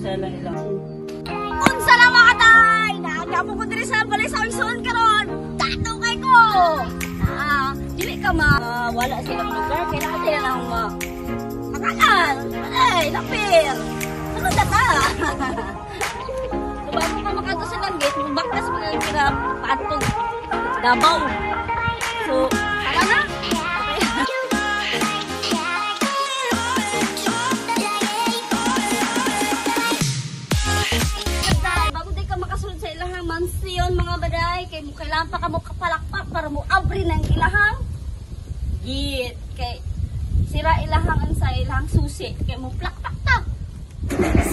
Sala ilang. Unsa na mga tay! Naagamo ko diri sa balay sa Oison karon. Dato kay ko. Dili ka wala silang lugar, kailangan sila lang makanan. Ay, lapir. Ano data? Bago ka makato sa langgit, baklas mo yung kira patong Davao. So, tara na. Mansiyon mga baday, kay mo kailangan pa ka mo kapalakpak para mo abri ng ilahang git, kay sira ilahang ang sa ilahang susi, kay mo plakpak ta.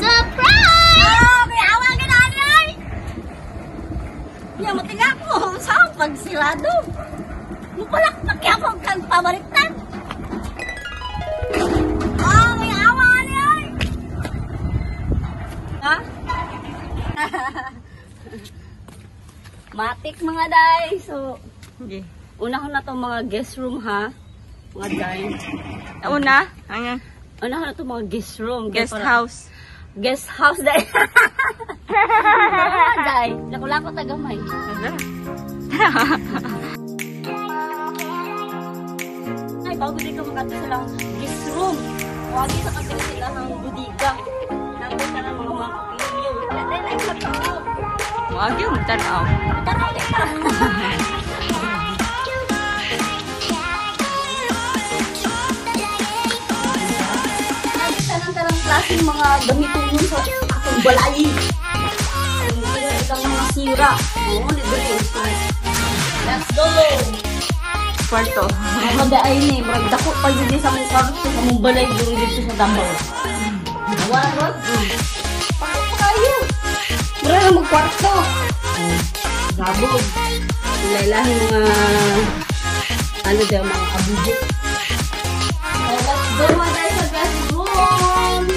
Surprise! Oh, may awa ka na anay! Yan, matiga ko sa pagsirado. Mo palakpak yan kung kang pabaliktad. Oh, may awa anay! Ha? Matik mga day. So, Okay. una ko na itong mga guest room ha. Mga day. Una? Ano? Una ko na itong mga guest room. Guest house. Guest house day. Day. Lako-lako tagamay. Ay, bago dito makato silang guest room. Wagi sa kapila sila ng budiga. Nandun ka ng mga kapilyo. Dahil ay kapilyo. Wag yung tanaw. Tara ulit pa. Tarang-tarang klaseng mga gamitin sa akong balay. Itong mga sira. Oo, libre. Let's go! Kwarto. Magdaay ni, magdako pa yun sa mong kwarto sa mong balay dito sa Davao. Wala rod. Pakot pa kayo. Mura na magkwarto. Gabog. Ilailahin mga ano dyan, mga kabudyo. Let's go mga tayo sa guest room.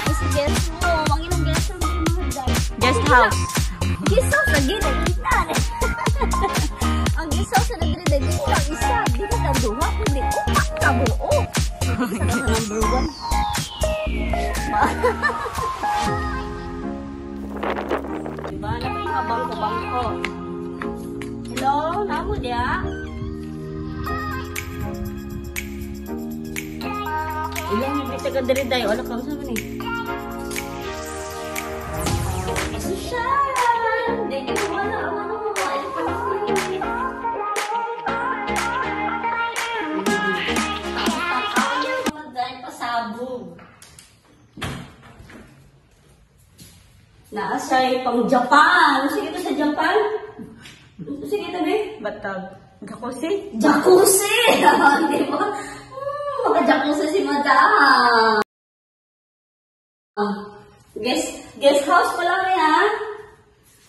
Sa guest room. Ang ilang guest room mga dyan. Guest house. Guest house na gina. Ang guest house na gina. Dito lang isa. Dito na duha. Hindi ko makabuo. Number 1. Diba? Ano pa yung bangko-bangko? Hello? Namo dia? Ilang hindi taga diri dayo. Ano ka sa man eh? Social! Hindi ko wala. Ano mo ba? Ano pa natin? Dahil pasabog. Naasay pang Japan. Sige ito sa Japan. Sige ito eh. Batag. Jacuzzi? Jacuzzi! Di ba? Maka-jacuzzi si Madam. Guest house pala rin ha.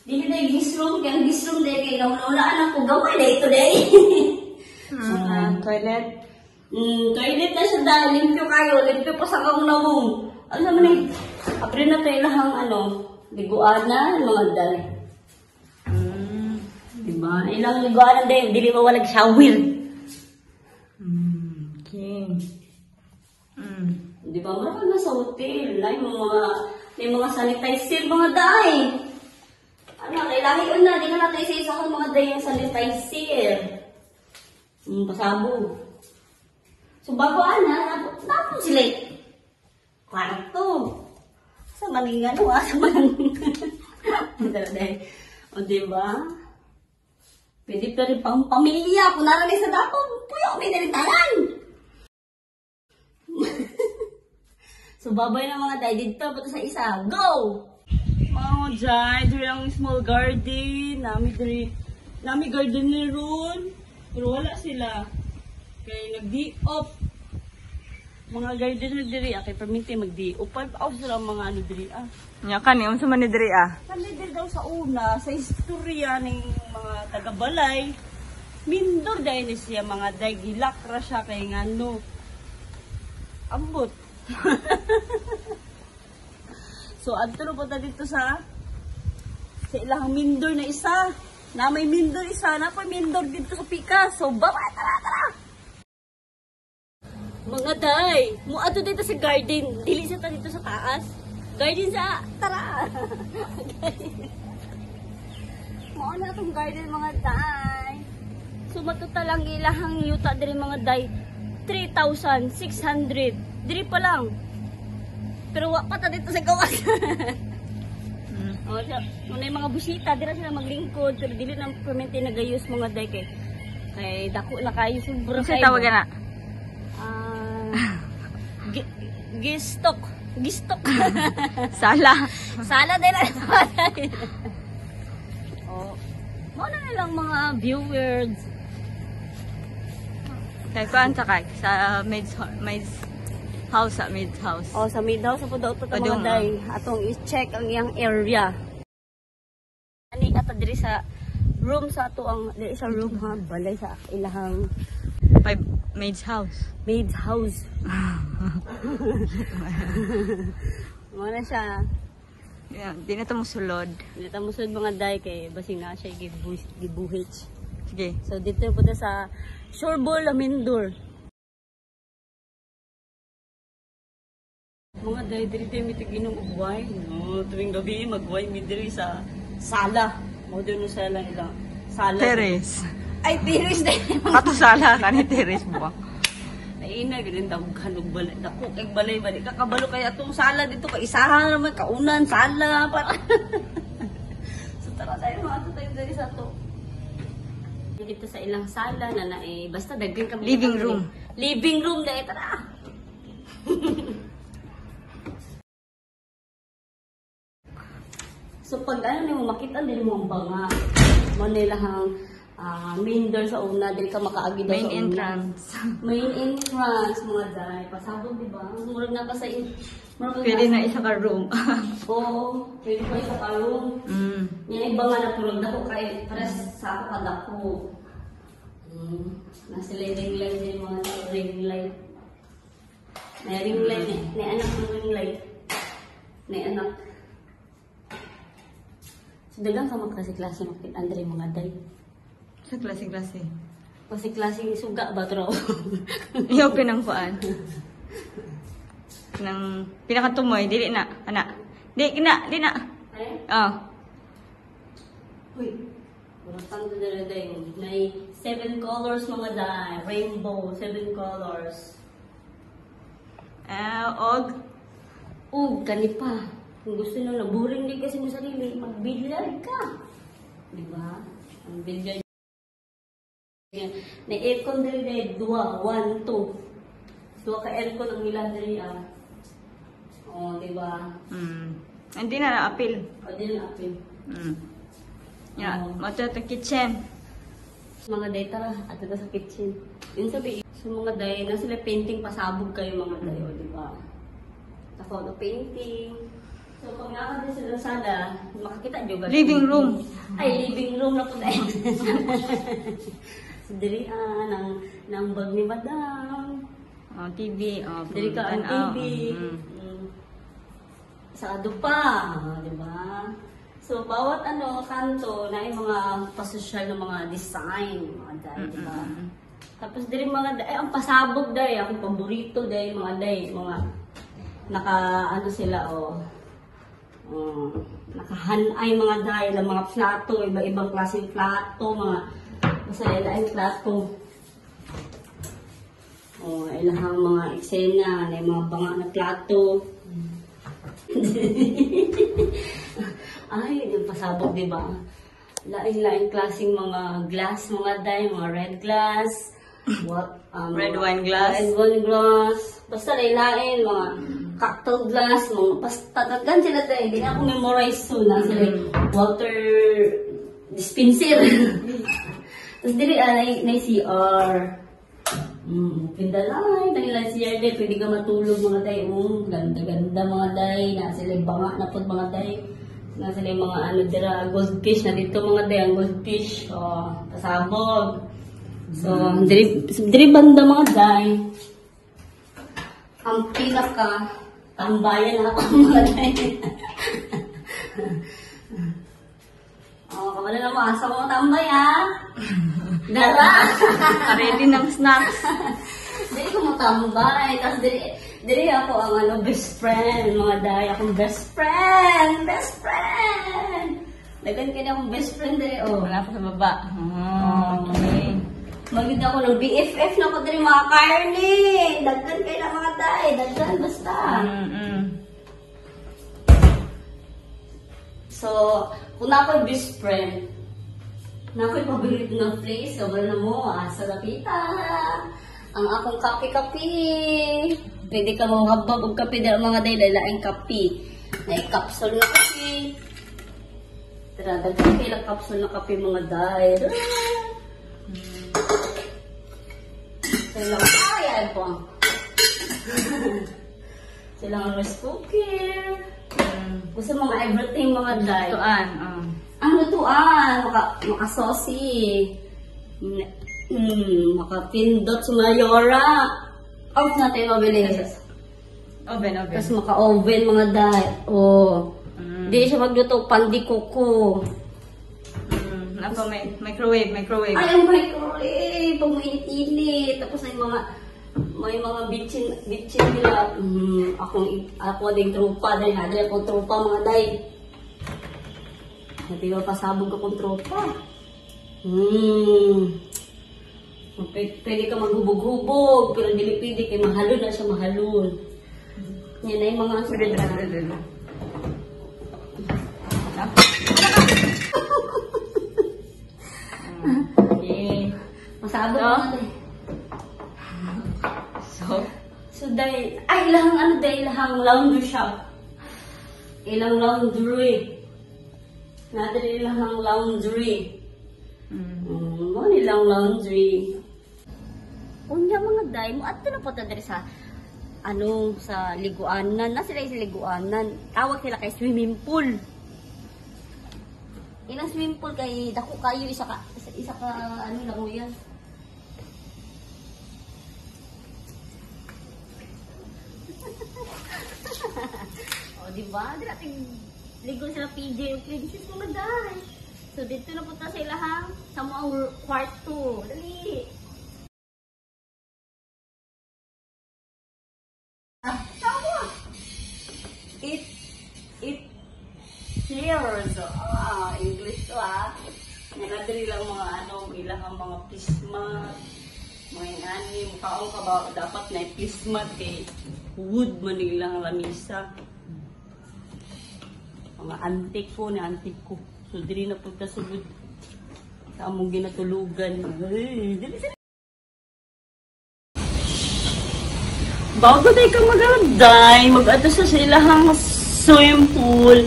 Dito na yung guest room. Kaya guest room din. Kaya naulaan ako gamay na ito din. Toilet? Toilet na siya dahil. Limpyo kayo. Limpyo pa sa kang namong. Ano naman eh. Apre na tayo lahang ano. Liguan na. Mga dali. Diba? Ilang liguan na din. Dili mawalag shower. Okay. Diba? Marami na sa hotel. May mga sanitizer. Mga day. Ano, kailangan na. Di na natin isa kang mga day yung sanitizer. Pasabog. So, bago napon sila kwarto. Sa maningan mo, sa maningan. O, diba? Pwede pa rin pang pamilya. Kung naranig sa dato, puyo, may narintanan. So, babay na mga day dito. Punta sa isa. Go! Oh, dyan. Dito lang small garden. Nami garden ni Ron. Pero wala sila. Kaya nag-di-off. Mga gardener diri kay perminti mag-di-off. 5 hours lang mga ano diri Nya kani unsa man ni diri Kami din daw sa una, sa istorya ng mga taga-balay. Mindor dahil siya mga day gilakra siya kay ngano. Ambot. So, adto po ta dito sa ilang mindor na isa. Na may mindor isa, na pa mindor dito sa Picasso. Baba, tara! Mga day, muadto dito sa garden. Dili sa ta dito sa taas. Garden sa, tara! Mao na itong garden mga day. So matutal ang ilahang yuta diri mga day. 3,600. Diri pa lang. Pero wa pa ta dito sa gawas. O, muna yung mga busita, dira sila maglingkod. Pero dili na permente nagayos mga day kay dako na kayo sobra Kasi tawagan na. Gistok. Sala. Sala din na. Oh. Muna nilang mga viewers. Kay kuan sakay sa Maid's house sa Maid's house. Oh, sa mid house po daw ito mga Padung, day. Atong i-check ang iyang area. Ani ata diri sa room sa ato ang diri sa room ha, balay sa ilahang Maid's house. maid's house. Muna siya. Yeah, di na to musulod. Dito mo sud mga day kay basi nga siya gibuhit. Sige. So dito po sa Shoreball, Amindor. Mga day diri tayo mitiginom og wine. No, tuwing gabi mag-wine mi diri sa sala. Mo doon sa lang ilang sala. Teres. Ay, Teres din. Kato sala ka ni Teres buwang. Ay, ina, ganun daw kanog balay. Dako, kay balay ba? Di ka kabalo kaya itong sala dito. Kaisahan naman, kaunan, sala. Para. So, tara tayo mga ito tayo dali sa to. Dito sa ilang sala na basta daging kami. Living room. Living room na tara. So, pag ano mo, makita din mo ang banga. Manilahang main door sa una, dili ka makaagi daw Main sa una. entrance. Main entrance, mga day. Pasabog, di ba? Murag na pa sa Pwede na isa ka room. Oo, pwede pa isa ka room. Yan iba nga na tulog na ko kay pares sa ako kadako. Nasa ring light din mga ring light. May ring light eh. May anak ng ring light. May anak. So, dagang ka magklase-klase makit Andre mga day. Sa klase-klase. Kasi klaseng suga ba tro? Iyaw pinangkuan. Nang pinakatumoy, dili na, anak. Di na. Ay? Oh. Uy. Walang tang dadaday. May 7 colors mga day. Rainbow, 7 colors. Og. Kani pa. Kung gusto nyo, naburing din kasi mo sarili, mag-billiard ka. Diba? Ang billiard. Na aircon dali dahil 2, 1, 2. 2 ka aircon ang ilan dali O, diba? Hindi na na-appeal. O, di na apin. Yeah, Oo. mato sa kitchen. Mga day, tara, at ito sa kitchen. Yun sabi, sa mga day, na sila painting, pasabog kayo mga day, o, diba? Ako, painting. So, pag nakakita sila sa sala, makakita nyo ba? Living room. Ay, living room na po dahil. So, diri ng bag ni Madam. Oh, TV. Oh, Diri ka ang tanaw. TV. Sa pa, di ba? So, bawat kanto na yung mga pasosyal na mga design, mga day, di ba? Tapos diri mga day, ang pasabog day, akong paborito day, mga day, mga sila, nakahanay mga day, mga plato, iba-ibang klaseng plato, mga masayalaing plato. Ilahang mga eksena, na mga banga na plato. Ay, yung pasabog, di ba? Lain-lain klaseng mga glass, mga day, mga red glass, Red wine glass. Red wine glass. Basta lain-lain, mga cocktail glass, mga basta tatagan sila day. Hindi na ako memorize so na sila water dispenser. Tapos dili, na CR. Pindalay, dahil CR day, pwede ka matulog mga day. Ganda-ganda mga day, na sila banga na po mga day. Na sila mga dira, goldfish na dito mga day, ang goldfish. Pasabog. So, diri banda mga day. Ang pinaka tambayan ako mga day. Wala na mo, asa mo tambay ha? Dara! Ready ng snacks. Dili ko matambay. Tapos dili ako ang ano, best friend. Mga day, akong best friend. Best friend. Dagan ka na akong best friend dili. Oh. Wala pa sa baba. Okay. Magiging ako ng BFF na ko dili mga Carly. Dagan kayo na mga day. Dagan basta. So, kung na ako'y best friend, na ako'y paborito ng place, wala na mo, sa lapita. Ang akong kape-kape. Pwede ka mong habag og kape dahil mga day, laing kape. Na capsule na kape. Tara, dagdag kayo capsule na kape mga day. Silang ayan po. Silang rice cooker. Gusto mga everything mga day. Tuan. Ang lutuan, makasosi. Makapindot sa mayora. Off natin mabilis. Oven. Tapos maka-oven mga day. Oh. Di siya magluto, pandikuko. Ako may microwave. Ay, ang microwave. Pag mainit-init. Tapos may mga bitchin nila. Ako din trupa. Dahil hadri akong trupa mga day. Hindi ba pasabog akong tropa? Pwede ka maghubog-hubog, pero hindi pwede kay mahalon na siya mahalon. Yan ay mga Pwede. Okay. Masabog So? na tayo. So dahil, ilahang laundry shop. Ilang laundry. Natin ilang laundry. Ilang laundry. Unya mga day, mo ato na po tadari sa sa liguanan. Na sila sa liguanan. Tawag sila kay swimming pool. Ilang swimming pool kay dako kayo isa ka lang mo yan. O diba? Di natin ligo sila PJ o princess mga day. So dito na punta sa ilahang sa mga kwarto. Dali! Tama! It here's English to Nanadali lang mga ilahang mga pismat. Mga ingani, mukhaong ka ba dapat na pismat wood man ilang lamisa. Mga antik ko. So, dili na punta sa wood. Sa among ginatulugan. Bago tayo ka mag-aday, mag-ato sa ilahang swimming pool,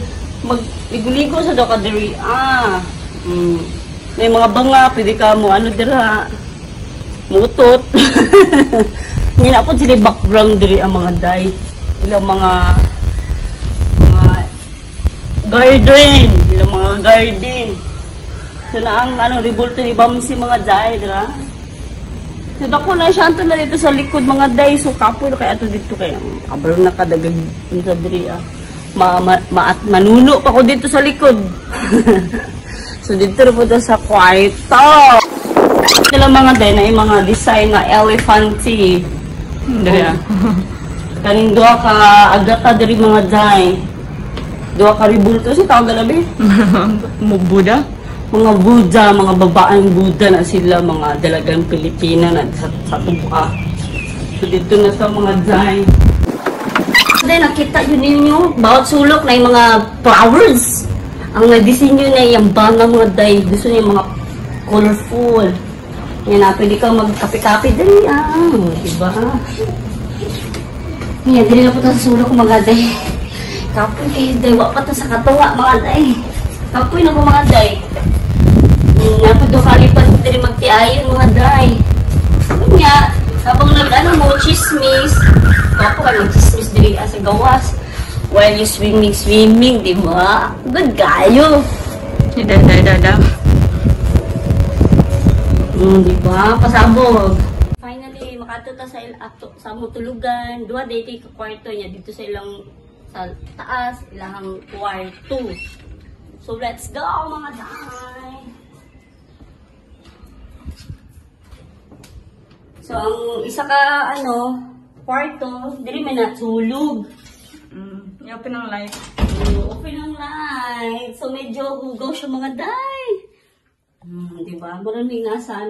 mag-ligo sa dokadiri. May mga banga, pwede ka mo, dira, mutot. Ngayon po sila background diri ang mga day. Ilang mga garden. Ilang mga garden. So na ang revolto ni Bamsi mga day, dira. So dako na siya na dito sa likod mga day. So kapoy na kaya ato dito kaya kabalo na kadagag sa diri. Manuno pa ko dito sa likod. So dito na po sa kwarto. Sila mga day na yung mga design na elephanty. Diri kaning duha ka agata diri mga day. Duha ka ribulto si tawag galabi. Buddha? Mga Buddha, mga babaeng Buddha na sila, mga dalagang Pilipina na sa tuba. So dito na sa mga day. Then nakita yun ninyo, bawat sulok na yung mga flowers. Ang nadisenyo na yung banga mga day. Gusto niya yung mga colorful. Yan na, pwede kang magkape-kape dali. Diba? Yan, dili na po sa sulok mga day. Kapoy kayo day, wak pa sa katuwa mga day. Kapoy na po mga day. Napudo kalipat ko dali magtiayon mga day. Kanya, habang mo, chismis. Kapo ka mag-chismis dali sa gawas. While you swimming, di ba? Good kayo. Dada. Di ba? Pasabog. Finally, makatuta sa mutulugan. Dua day ka kwarto niya dito sa ilang sa taas, ilang kwarto. So let's go mga day. So So, ang isa ka, kwarto, dili man natulog. I-open ang light. Open ang light. So, medyo hugaw siya mga day. Diba? Maraming nasa,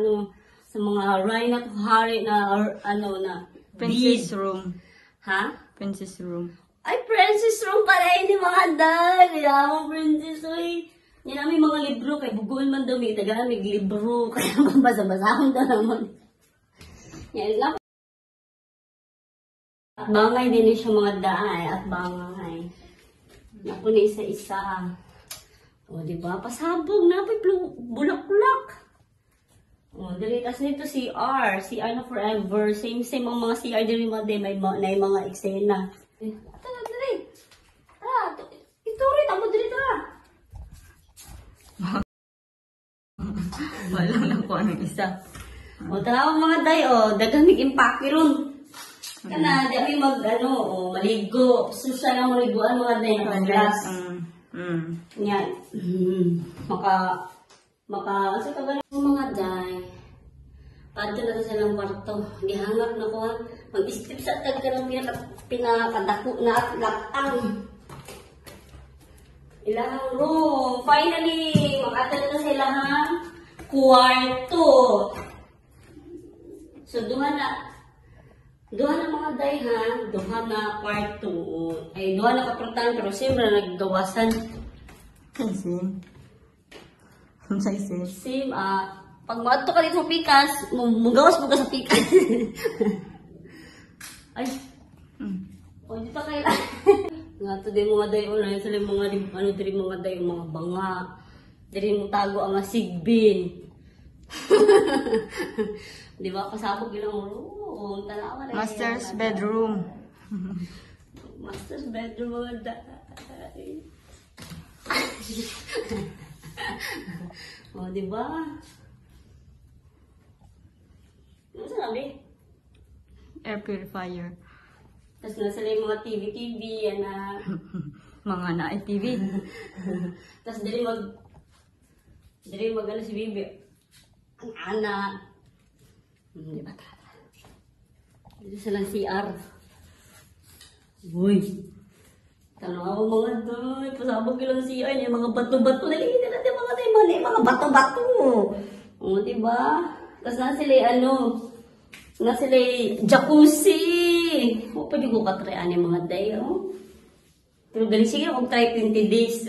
sa mga Rhino at Hari na, na, Princess bead. room. Ha? Princess room. Ay, princess room pala hindi mga day. Kaya princess, uy. Yan namin mga libro, kay buguin man daw, may tagamig libro, kaya mabasa-basahon daw naman. Yan lang. At bangay din siya mga daay, at bangay. Naku na isa-isa. O, diba? Pasabog na, bulak-bulak. O, dalitas nito CR. CR na forever. Same ang mga CR din mga day, may mga eksena. Tara, dali. Tara, iturit, ako dali, tara. Wala lang kung anong isa. O, tara mga day, dagamig impake ron. Kana, di kami maligo. Susya na maliguan mga day, nakaglas. Yan. Kasi kagalang mga day, panto na sa silang kwarto. Gihangap na ko, mag-strip sa tag ka ng pinakadako na at latang. Ilang room. Finally, makatag na sila kwarto. So, duha na mga day duha na kwarto. Ay, duha na kaportahan, pero siyempre naggawasan. Same. Same. Same, pag maato ka dito sa pikas, magawas mo ka sa pikas. Ay, o, dito kayo lang. Nga to din mga day, sila mga day, mga banga. Dili mo tago ang sigbin. Di ba? Pasabog ilang room. Tanawa na. Master's bedroom. Master's bedroom mga day. O, di ba? Ano sabi? Air purifier. Tapos nasa yung mga TV, yan na. Mga na-TV. Tapos dali mag si Bibi. Ang anak. Di ba? Dito silang CR. Uy. Tanong ako mga doy. Pasabog ilang CR niya. Mga bato-bato. Nalingin na natin mga tayo. Mga bato-bato. O, diba? Tapos na sila na sila jacuzzi. O, pwede ko katrayaan yung mga day. Pero gali sige kung try 20 days.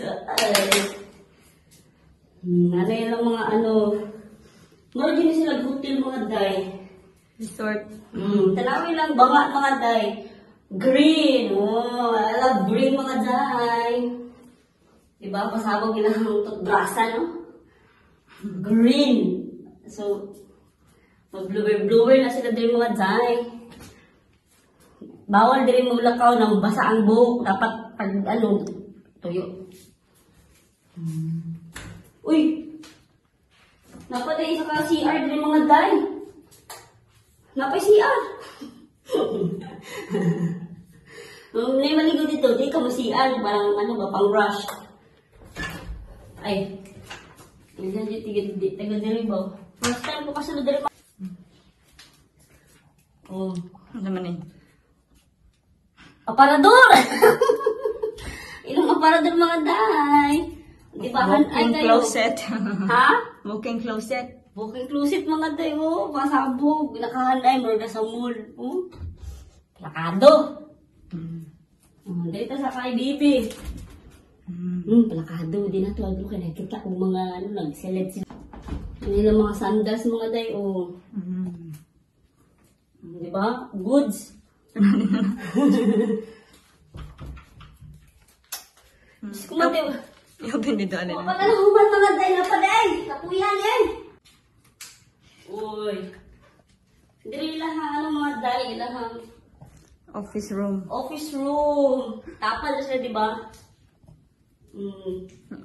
Ano yun lang mga Meron din sila hotel mga day. Resort. Tanawin lang banga mga day. Green. I love green mga day. Diba? Pasabog ilang toothbrushan, no? Green. So, mag-blower na sila din mga day. Bawal din mo lakaw ng basa ang buhok. Dapat pag tuyo. Uy! Napatay isa ka CR din mga day. Napay CR. Nung maligo dito, di ka mo CR. Parang pang rush. Ay. Yan dyan, taga-deribaw. First time ko kasi na-deribaw. Oh. Ano naman eh? Aparador! Ilang aparador mga day. Di ba? Walking closet. Ha? Walking closet. Walking closet mga day, pasabog. Nakahanay, mga sa mall. Plakado. Dito sa kay Bibi. Plakado. Di na to. Nakita ko mga, nag-select sila. Kanilang mga sandals mga day, Di ba? Goods. Kumate. I-open dito. Ano Kapag human mga day na pa day. Kapuyan yan. Uy. Dili lang mga day. Ilang office room. office room. Tapal na siya, di ba?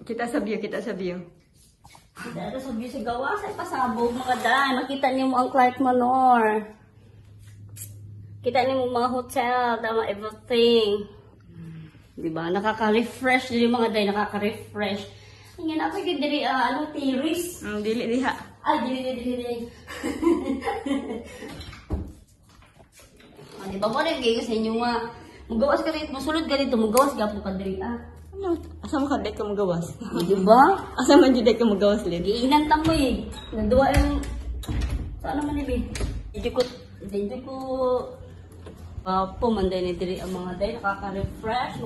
Kita sa view, kita sa view. Dito sa view sa gawas ay pasabog mga day. Makita niyo mo ang Clark Manor. Kita niyo mo mga hotel, tama everything. Diba? Nakaka-refresh din yung mga day, nakaka-refresh. Ngayon ako yung dili, tiris. Dili diha. Ay, dili. Di ba mo rin kayo sa inyo nga. Magawas ka rin, masulod ka dito, magawas ka po ka diri ah. Ano? Asa mo ka dahil ka magawas? Di ba? Asa man dyan dahil ka magawas, Lid? Giinan mo eh. Naduwa yung... Saan naman ibi? Hindi ko... Pumanday ni diri ang mga day. Nakaka-refresh.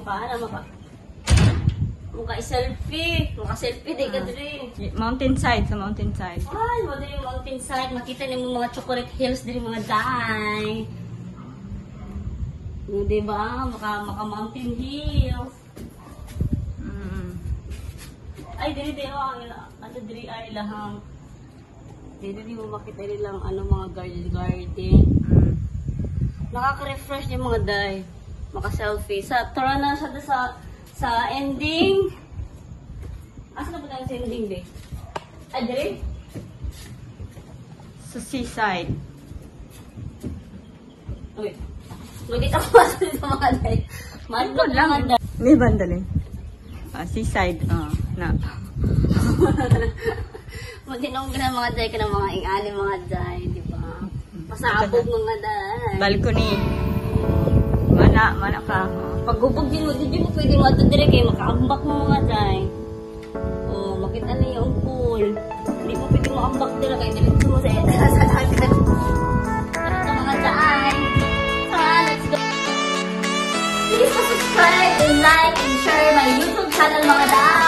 Maka-selfie. Maka-selfie day ka diri. Mountainside, sa mountainside. Ay, mo diri yung mountainside. Makita niyo mga chocolate hills diri mga day. Diba? Maka-mountain hills. Ay, diri ang ano diri ay lahang diri mo makita nilang ano mga garden. Nakaka-refresh yung mga day. Maka-selfie. Tara na siya sa ending. Asa na ba tayo sa ending, be? Ay, diri? Sa seaside. Uy. Magkita ko sa mga day. Madlog lang. May bandalin. Seaside. Na. Matinong ka ng mga day ka ng mga ingani mga day, di ba? Pasabog mga day. Balcony. Mana ka. Paghubog din mo, di mo pwede mo ito dire kayo makaambak mo mga day. Oh, makita niyo yung pool. Hindi mo pwede mo ambak dire kayo dito mo sa dagat. Ano ito mga day? Let's go! Please subscribe and like and share my YouTube channel mga day.